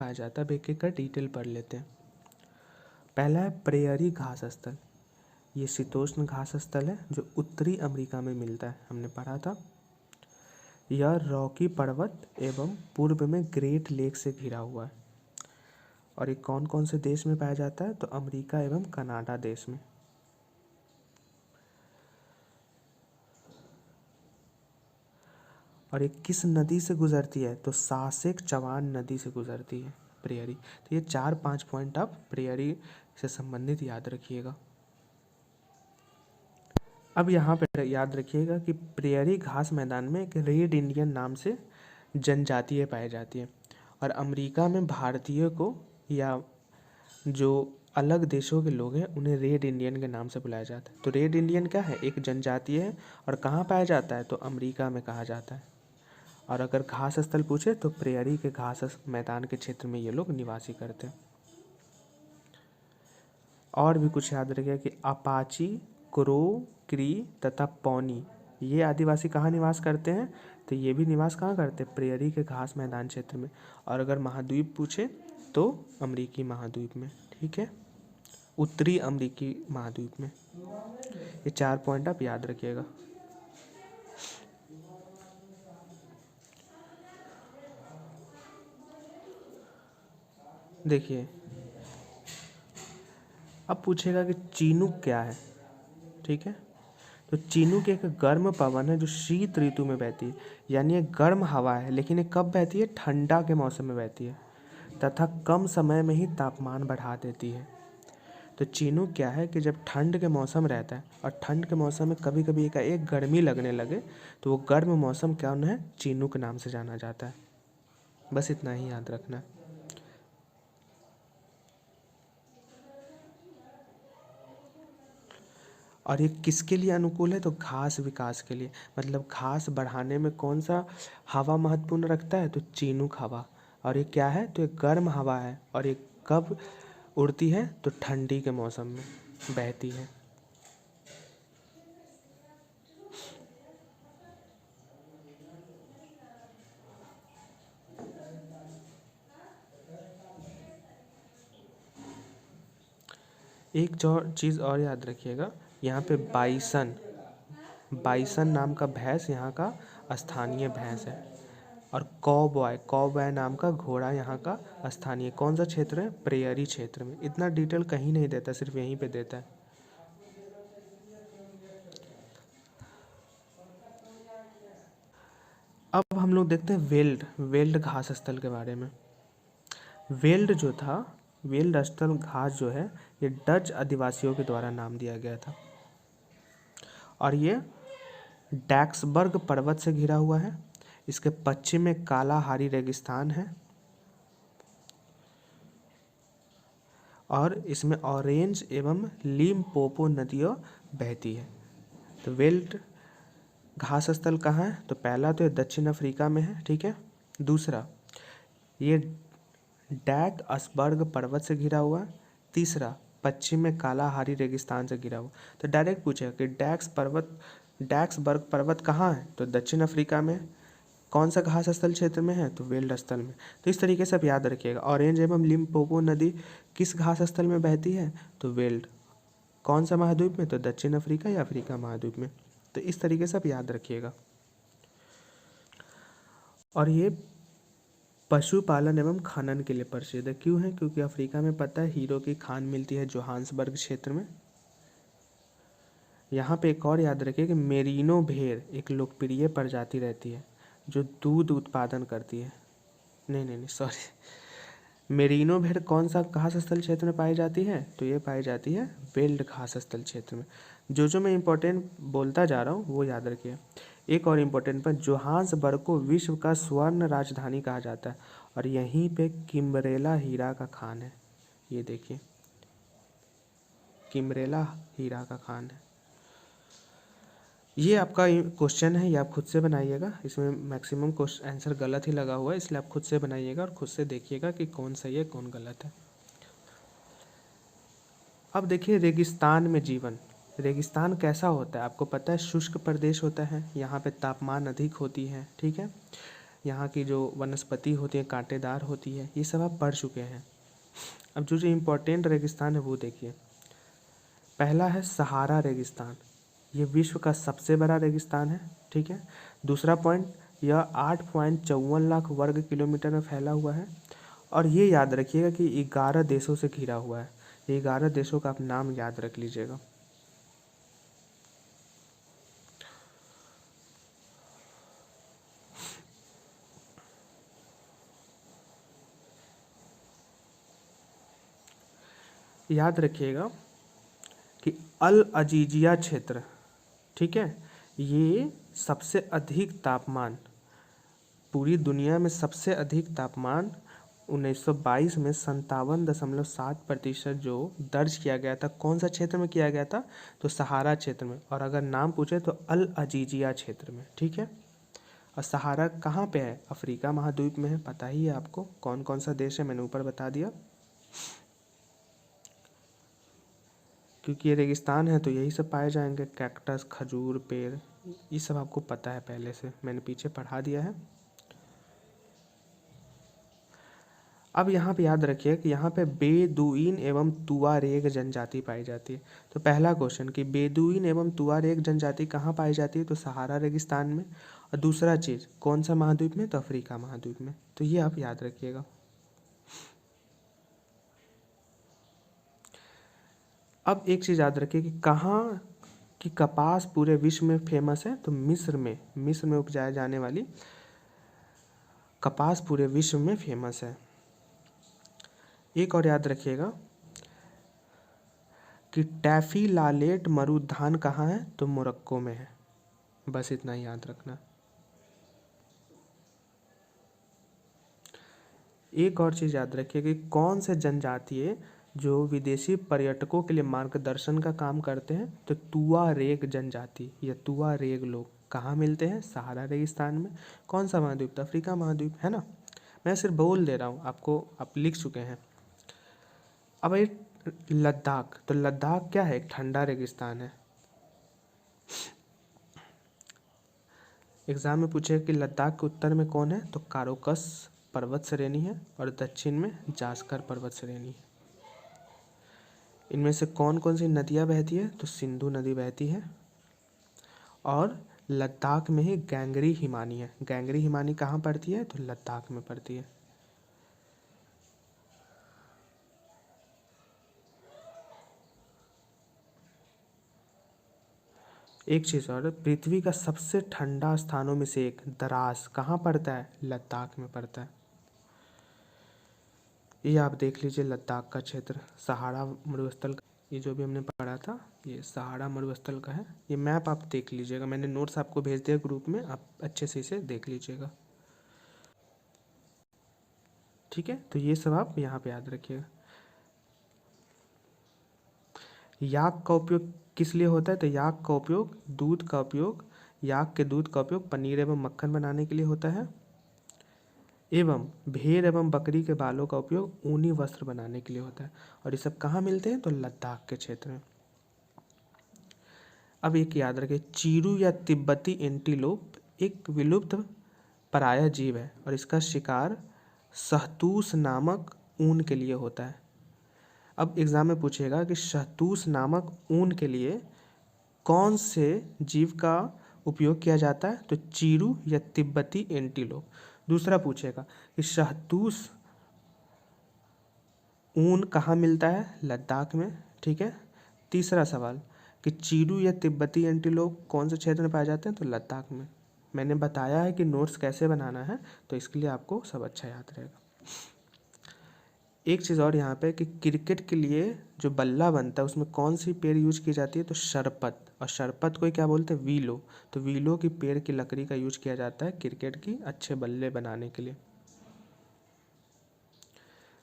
पाया जाता है, एक एक का डिटेल पढ़ लेते हैं। पहला है प्रेयरी घास स्थल। ये शीतोष्ण घास स्थल है जो उत्तरी अमेरिका में मिलता है, हमने पढ़ा था। यह रॉकी पर्वत एवं पूर्व में ग्रेट लेक से घिरा हुआ है। और ये कौन कौन से देश में पाया जाता है? तो अमेरिका एवं कनाडा देश में। और ये किस नदी से गुजरती है? तो सासेक चवान नदी से गुजरती है प्रेयरी। तो ये 4-5 पॉइंट आप प्रेयरी से संबंधित याद रखिएगा। अब यहाँ पे याद रखिएगा कि प्रेयरी घास मैदान में एक रेड इंडियन नाम से जनजातीय पाई जाती है। और अमेरिका में भारतीय को या जो अलग देशों के लोग हैं उन्हें रेड इंडियन के नाम से बुलाया जाता है। तो रेड इंडियन क्या है? एक जनजातीय है। और कहाँ पाया जाता है? तो अमेरिका में कहा जाता है। और अगर घास स्थल पूछे तो प्रेयरी के घास मैदान के क्षेत्र में ये लोग निवासी करते हैं। और भी कुछ याद रखिएगा कि अपाची, क्रो, क्री तथा पौनी ये आदिवासी कहाँ निवास करते हैं? तो ये भी निवास कहाँ करते हैं? प्रेयरी के घास मैदान क्षेत्र में। और अगर महाद्वीप पूछे तो अमेरिकी महाद्वीप में। ठीक है, उत्तरी अमेरिकी महाद्वीप में। ये 4 पॉइंट आप याद रखिएगा। देखिए, अब पूछेगा कि चीनूक क्या है। ठीक है, तो चीनूक एक गर्म पवन है जो शीत ऋतु में बहती है। यानी ये गर्म हवा है, लेकिन ये कब बहती है? ठंडा के मौसम में बहती है तथा कम समय में ही तापमान बढ़ा देती है। तो चीनूक क्या है कि जब ठंड के मौसम रहता है और ठंड के मौसम में कभी कभी एक गर्मी लगने लगे तो वो गर्म मौसम क्या है? चीनूक नाम से जाना जाता है। बस इतना ही याद रखना है। और ये किसके लिए अनुकूल है? तो घास विकास के लिए। मतलब घास बढ़ाने में कौन सा हवा महत्वपूर्ण रखता है? तो चीनूक हवा। और ये क्या है? तो ये गर्म हवा है। और ये कब उड़ती है? तो ठंडी के मौसम में बहती है। एक जो चीज़ और याद रखिएगा, यहाँ पे बाइसन बाइसन नाम का भैंस यहाँ का स्थानीय भैंस है। और कॉबॉय नाम का घोड़ा यहाँ का स्थानीय कौन सा क्षेत्र है? प्रेयरी क्षेत्र में। इतना डिटेल कहीं नहीं देता, सिर्फ यहीं पे देता है। अब हम लोग देखते हैं वेल्ड घास स्थल के बारे में। वेल्ड स्थल घास जो है ये डच आदिवासियों के द्वारा नाम दिया गया था। और ये डैक्सबर्ग पर्वत से घिरा हुआ है। इसके पश्चिम में कालाहारी रेगिस्तान है और इसमें ऑरेंज एवं लिम्पोपो नदियाँ बहती है। तो वेल्ड घास स्थल कहाँ है? तो पहला तो ये दक्षिण अफ्रीका में है। ठीक है, दूसरा ये डैक्सबर्ग पर्वत से घिरा हुआ है। तीसरा पश्चिम में कालाहारी रेगिस्तान से घिरा हुआ। तो डायरेक्ट पूछेगा कि डैक्सबर्ग पर्वत कहाँ है? तो दक्षिण अफ्रीका में। कौन सा घास स्थल क्षेत्र में है? तो वेल्ड स्थल में। तो इस तरीके से आप याद रखिएगा। ऑरेंज एवं लिम्पोपो नदी किस घास स्थल में बहती है? तो वेल्ड। कौन सा महाद्वीप में? तो दक्षिण अफ्रीका या अफ्रीका महाद्वीप में। तो इस तरीके से आप याद रखिएगा। और ये पशुपालन एवं खनन के लिए प्रसिद्ध है। क्यों है? क्योंकि अफ्रीका में पता है हीरो की खान मिलती है जोहान्सबर्ग क्षेत्र में। यहाँ पे एक और याद रखिए कि मेरिनो भेड़ एक लोकप्रिय प्रजाति रहती है जो दूध उत्पादन करती है। नहीं, सॉरी। मेरिनो भेड़ कौन सा घास स्थल क्षेत्र में पाई जाती है? तो ये पाई जाती है वेल्ड घास स्थल क्षेत्र में। जो मैं इम्पोर्टेंट बोलता जा रहा हूँ वो याद रखिए। एक और इम्पोर्टेंट पर, जोहान्सबर्ग को विश्व का स्वर्ण राजधानी कहा जाता है और यहीं पे किम्बरेला हीरा का खान है। ये देखिए, किम्बरेला हीरा का खान है। ये आपका क्वेश्चन है, ये आप खुद से बनाइएगा। इसमें मैक्सिमम क्वेश्चन आंसर गलत ही लगा हुआ है, इसलिए आप खुद से बनाइएगा और खुद से देखिएगा कि कौन सही है कौन गलत है। अब देखिए रेगिस्तान में जीवन। रेगिस्तान कैसा होता है? आपको पता है शुष्क प्रदेश होता है, यहाँ पे तापमान अधिक होती है। ठीक है, यहाँ की जो वनस्पति होती है कांटेदार होती है, ये सब आप पढ़ चुके हैं। अब जो जो इम्पोर्टेंट रेगिस्तान है वो देखिए। पहला है सहारा रेगिस्तान, ये विश्व का सबसे बड़ा रेगिस्तान है, ठीक है। दूसरा पॉइंट, यह 8.54 लाख वर्ग किलोमीटर में फैला हुआ है, और ये याद रखिएगा कि 11 देशों से घिरा हुआ है। ये 11 देशों का आप नाम याद रख लीजिएगा। याद रखिएगा कि अल अजीजिया क्षेत्र, ठीक है, ये सबसे अधिक तापमान, पूरी दुनिया में सबसे अधिक तापमान 1922 में 57.7% जो दर्ज किया गया था, कौन सा क्षेत्र में किया गया था, तो सहारा क्षेत्र में। और अगर नाम पूछे तो अल अजीजिया क्षेत्र में, ठीक है। और सहारा कहाँ पे है, अफ्रीका महाद्वीप में है, पता ही है आपको कौन कौन सा देश है, मैंने ऊपर बता दिया। क्योंकि ये रेगिस्तान है तो यही सब पाए जाएंगे, कैक्टस, खजूर पेड़, ये सब आपको पता है पहले से, मैंने पीछे पढ़ा दिया है। अब यहाँ पे याद रखिए कि यहाँ पे बेदुइन एवं तुआरेग जनजाति पाई जाती है। तो पहला क्वेश्चन कि बेदुइन एवं तुआरेग जनजाति कहाँ पाई जाती है, तो सहारा रेगिस्तान में। और दूसरा चीज़ कौन सा महाद्वीप में, तो अफ्रीका महाद्वीप में। तो ये आप याद रखिएगा। अब एक चीज़ याद रखिए कि कहाँ की कपास पूरे विश्व में फेमस है, तो मिस्र में उपजाया जाने वाली कपास पूरे विश्व में फेमस है। एक और याद रखिएगा कि टैफी लालेट मरुद्यान कहाँ है, तो मोरक्को में है। बस इतना ही याद रखना। एक और चीज़ याद रखिए कि कौन से जनजातीय जो विदेशी पर्यटकों के लिए मार्गदर्शन का काम करते हैं, तो तुआरेग जनजाति या तुआरेग लोग कहाँ मिलते हैं, सहारा रेगिस्तान में। कौन सा महाद्वीप, तो अफ्रीका महाद्वीप है ना, मैं सिर्फ बोल दे रहा हूँ आपको, आप लिख चुके हैं। अब ये लद्दाख, तो लद्दाख क्या है, एक ठंडा रेगिस्तान है। एग्जाम में पूछेगा कि लद्दाख के उत्तर में कौन है, तो कारोकस पर्वत श्रेणी है, और दक्षिण में जास्कर पर्वत श्रेणी है। इनमें से कौन कौन सी नदियाँ बहती है, तो सिंधु नदी बहती है। और लद्दाख में ही गैंगरी हिमानी है। गैंगरी हिमानी कहाँ पड़ती है, तो लद्दाख में पड़ती है। एक चीज़ और, पृथ्वी का सबसे ठंडा स्थानों में से एक द्रास कहाँ पड़ता है, लद्दाख में पड़ता है। ये आप देख लीजिए लद्दाख का क्षेत्र, सहारा मरुस्थल का, ये जो भी हमने पढ़ा था ये सहारा मरुस्थल का है। ये मैप आप देख लीजिएगा, मैंने नोट्स आपको भेज दिया ग्रुप में, आप अच्छे से इसे देख लीजिएगा, ठीक है। तो ये सब आप यहाँ पे याद रखिएगा। याक का उपयोग किस लिए होता है, तो याक का उपयोग दूध का उपयोग, याक के दूध का उपयोग पनीर एवं मक्खन बनाने के लिए होता है, एवं भेड़ एवं बकरी के बालों का उपयोग ऊनी वस्त्र बनाने के लिए होता है। और ये सब कहाँ मिलते हैं, तो लद्दाख के क्षेत्र में। अब एक याद रखें, चीरू या तिब्बती एंटीलोप एक विलुप्त पराया जीव है, और इसका शिकार शहतूश नामक ऊन के लिए होता है। अब एग्जाम में पूछेगा कि शहतूश नामक ऊन के लिए कौन से जीव का उपयोग किया जाता है, तो चीरू या तिब्बती एंटीलोप। दूसरा पूछेगा कि शहतूश ऊन कहाँ मिलता है, लद्दाख में, ठीक है। तीसरा सवाल कि चीरू या तिब्बती एंटीलोप कौन से क्षेत्र में पाए जाते हैं, तो लद्दाख में। मैंने बताया है कि नोट्स कैसे बनाना है, तो इसके लिए आपको सब अच्छा याद रहेगा। एक चीज़ और यहाँ पे कि क्रिकेट के लिए जो बल्ला बनता है उसमें कौन सी पेड़ यूज की जाती है, तो शरपत। और शरपत को ही क्या बोलते हैं, वीलो। तो वीलो की पेड़ की लकड़ी का यूज किया जाता है क्रिकेट की अच्छे बल्ले बनाने के लिए।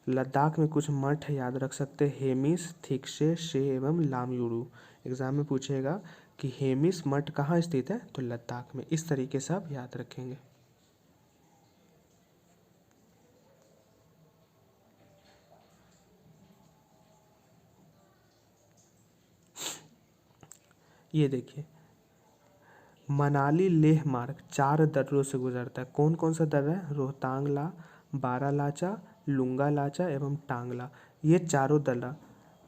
लद्दाख में कुछ मठ याद रख सकते हैं, हेमिस, थिक्से, शे एवं लामयूरू। एग्जाम में पूछेगा कि हेमिस मठ कहाँ स्थित है, तो लद्दाख में। इस तरीके से आप याद रखेंगे। ये देखिए मनाली लेह मार्ग 4 दर्रों से गुजरता है। कौन कौन सा दर्रा है? रोहतांग, बारालाचा, लुंगा लाचा एवं टांगला। ये चारों दर्रा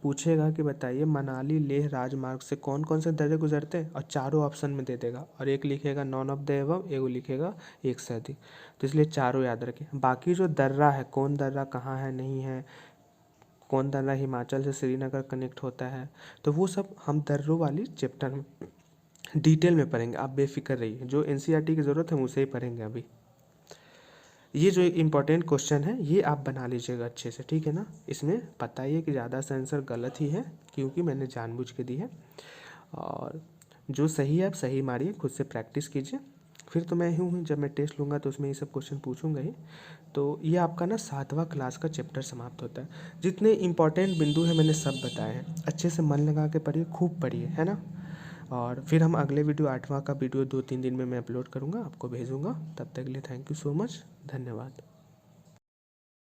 पूछेगा कि बताइए मनाली लेह राजमार्ग से कौन कौन से दर्रे गुजरते हैं, और चारों ऑप्शन में दे देगा, और एक लिखेगा नॉन ऑफ द एबव, एक लिखेगा एक से अधिक। तो इसलिए चारों याद रखें। बाकी जो दर्रा है, कौन दर्रा कहाँ है, नहीं है, कौन दर्रा हिमाचल से श्रीनगर कनेक्ट होता है, तो वो सब हम दर्रों वाली चैप्टर में डिटेल में पढ़ेंगे। आप बेफिक्र रहिए, जो एनसीईआरटी की ज़रूरत है उसे ही पढ़ेंगे अभी। ये जो इम्पोर्टेंट क्वेश्चन है ये आप बना लीजिएगा अच्छे से, ठीक है ना। इसमें पता ही है कि ज़्यादा से आंसर गलत ही है, क्योंकि मैंने जानबूझ के दी है। और जो सही है आप सही मारिए, खुद से प्रैक्टिस कीजिए। फिर तो मैं ही हूँ, जब मैं टेस्ट लूँगा तो उसमें ये सब क्वेश्चन पूछूंगा ही। तो ये आपका ना 7वां क्लास का चैप्टर समाप्त होता है। जितने इंपॉर्टेंट बिंदु हैं मैंने सब बताए हैं, अच्छे से मन लगा के पढ़िए, खूब पढ़िए, है ना। और फिर हम अगले वीडियो 8वां का वीडियो 2-3 दिन में मैं अपलोड करूँगा, आपको भेजूँगा। तब तक के लिए थैंक यू सो मच, धन्यवाद।